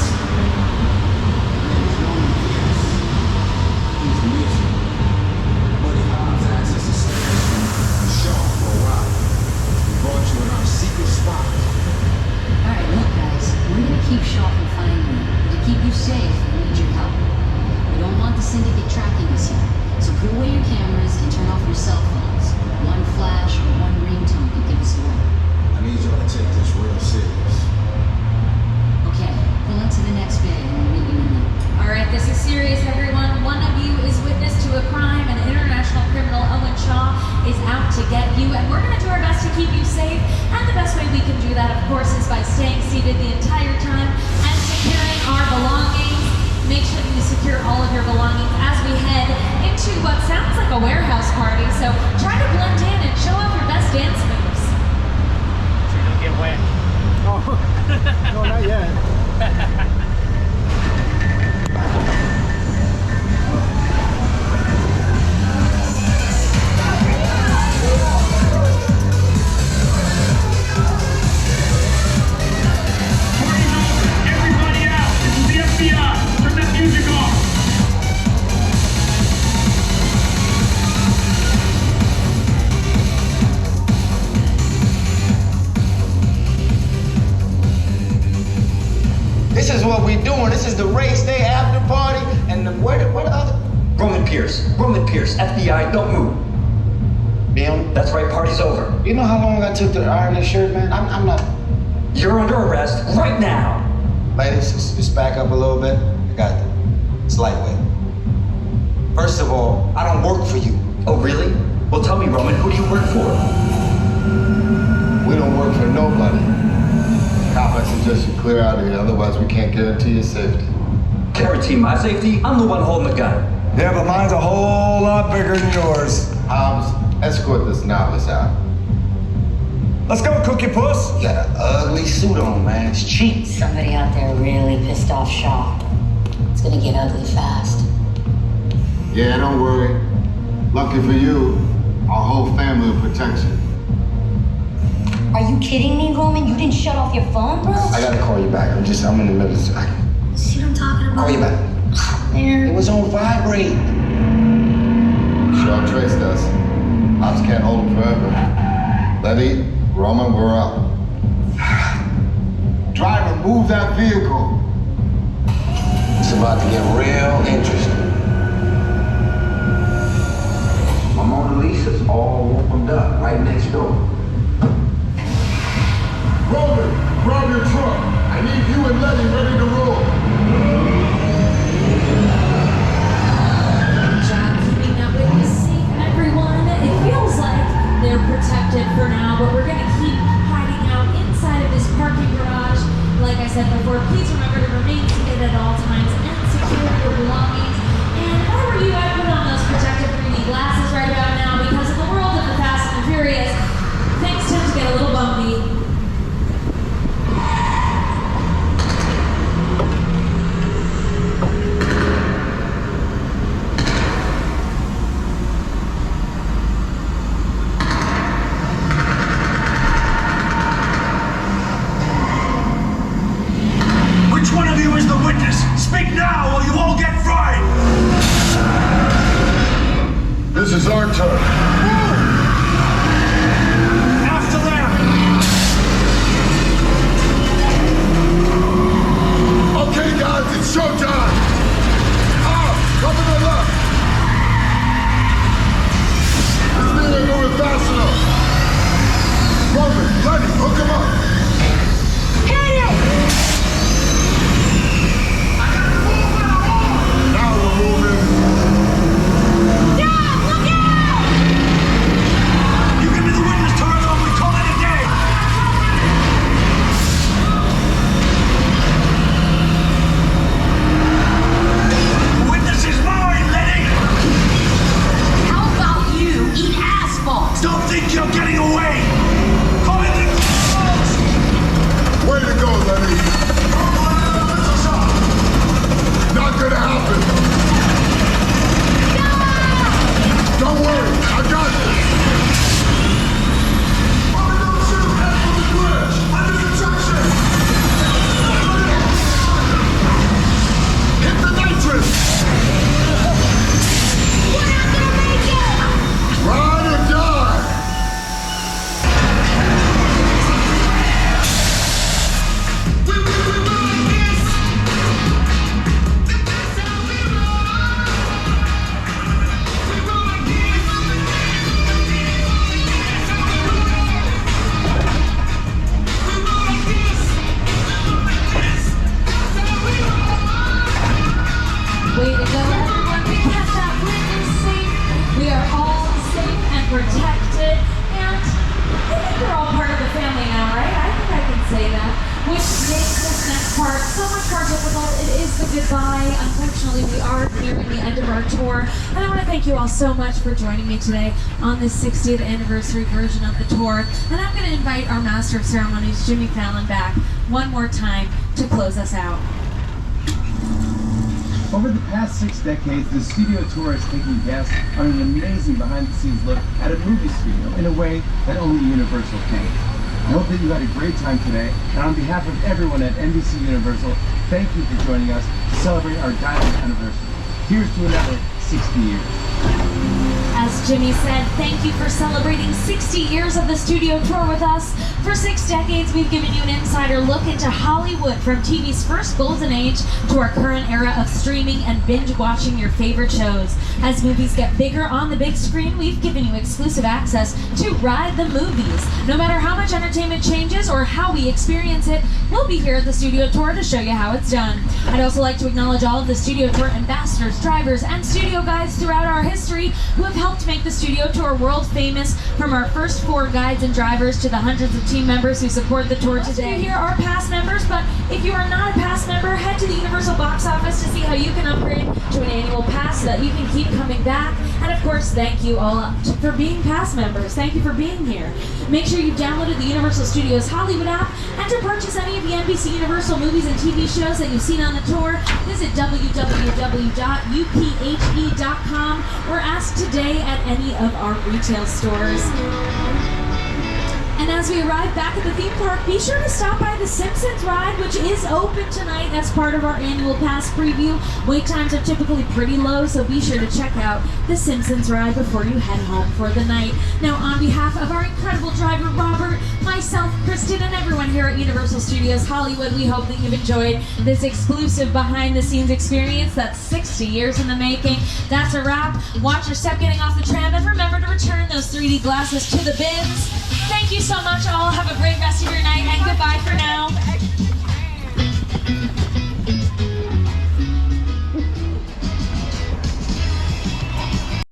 Alright, look guys, we're gonna keep Shaw from finding you. But to keep you safe, we need your help. We don't want the syndicate tracking us here. So put away your cameras and turn off your cell phones. One flash or one ringtone could give us away. I need y'all to take this real serious. Okay, pull into the next bay and we'll meet you in there. Alright, this is serious, everyone. One of you is witness to a crime, and international criminal Owen Shaw is out to get you, and we're going to do our best to keep you safe, and the best way we can do that, of course, is by staying seated the entire time and securing our belongings. Make sure that you secure all of your belongings as we head into what sounds like a warehouse party, so try to blend in and show off your best dance moves. So you don't get wet. Oh, no, not yet. This is what we doing. This is the race day after party, and where the other? Roman Pierce, FBI, don't move. Damn. That's right, party's over. You know how long I took to iron this shirt, man? I'm not. You're under arrest right now. Ladies, just back up a little bit. I got it. It's lightweight. First of all, I don't work for you. Oh, really? Well, tell me, Roman, who do you work for? We don't work for nobody. Cop, I suggest you clear out of here, otherwise we can't guarantee your safety. Guarantee my safety? I'm the one holding the gun. Yeah, but mine's a whole lot bigger than yours. Hobbs, escort this novice out. Let's go, Cookie Puss. You got an ugly suit on, man. It's cheap. Somebody out there really pissed off Shaw. It's gonna get ugly fast. Yeah, don't worry. Lucky for you, our whole family will protect you. Are you kidding me, Roman? You didn't shut off your phone, bro? I gotta call you back. I'm in the middle of See what I'm talking about? Call you back. It was on vibrate. Shaw traced us. Ops can't hold him forever. Letty, Roman, we're up. Driver, move that vehicle. It's about to get real interesting. My Mona Lisa's all warmed up right next door. Roman, grab your truck. I need you and Letty ready to roll. overturn. After them. Okay, guys, it's showtime. Come to the left. This thing ain't moving fast enough. Roman, Lenny, hook him up. Hit it! Now we're moving. Dad, look out! You can be the witness to it when we call it a day. The witness is mine, Lenny. How about you eat asphalt? Don't think you're getting away. Call it the close. Way to go, Lenny. Not gonna happen. Don't worry, I got this. Don't shoot, head for the bridge. Under construction. Hit the nitrous. We're not gonna make it. Ride or die. Way to go, everyone. We kept that witness safe. We are all safe and protected. And I think we're all part of the family now, right? I think I can say that. Which makes this next part so much more difficult. It is the goodbye. Unfortunately, we are nearing the end of our tour. And I want to thank you all so much for joining me today on this 60th anniversary version of the tour. And I'm going to invite our Master of Ceremonies, Jimmy Fallon, back one more time to close us out. Over the past 6 decades, the studio tour has taken guests on an amazing behind-the-scenes look at a movie studio in a way that only Universal can. I hope that you had a great time today, and on behalf of everyone at NBC Universal, thank you for joining us to celebrate our diamond anniversary. Here's to another 60 years. As Jimmy said, thank you for celebrating 60 years of the studio tour with us. For 6 decades, we've given you an insider look into Hollywood, from TV's first golden age to our current era of streaming and binge watching your favorite shows. As movies get bigger on the big screen, we've given you exclusive access to ride the movies. No matter how much entertainment changes or how we experience it, we'll be here at the studio tour to show you how it's done. I'd also like to acknowledge all of the studio tour ambassadors, drivers, and studio guides throughout our history who have helped make the studio tour world famous, from our first 4 guides and drivers to the hundreds of team members who support the tour today. Here are past members, but if you are not a past member, head to the Universal box office to see how you can upgrade to an annual pass so that you can keep coming back. And of course, thank you all for being past members. Thank you for being here. Make sure you've downloaded the Universal Studios Hollywood app, and to purchase any of the NBC Universal movies and TV shows that you've seen on the tour, visit www.uphe.com or ask today at any of our retail stores. And as we arrive back at the theme park, be sure to stop by the Simpsons ride, which is open tonight as part of our annual pass preview. Wait times are typically pretty low, so be sure to check out the Simpsons ride before you head home for the night. Now, on behalf of our incredible driver, Robert, myself, Kristen, and everyone here at Universal Studios Hollywood, we hope that you've enjoyed this exclusive behind-the-scenes experience that's 60 years in the making. That's a wrap. Watch your step getting off the tram, and remember to return those 3D glasses to the bins. Thank you so much, all. Have a great rest of your night.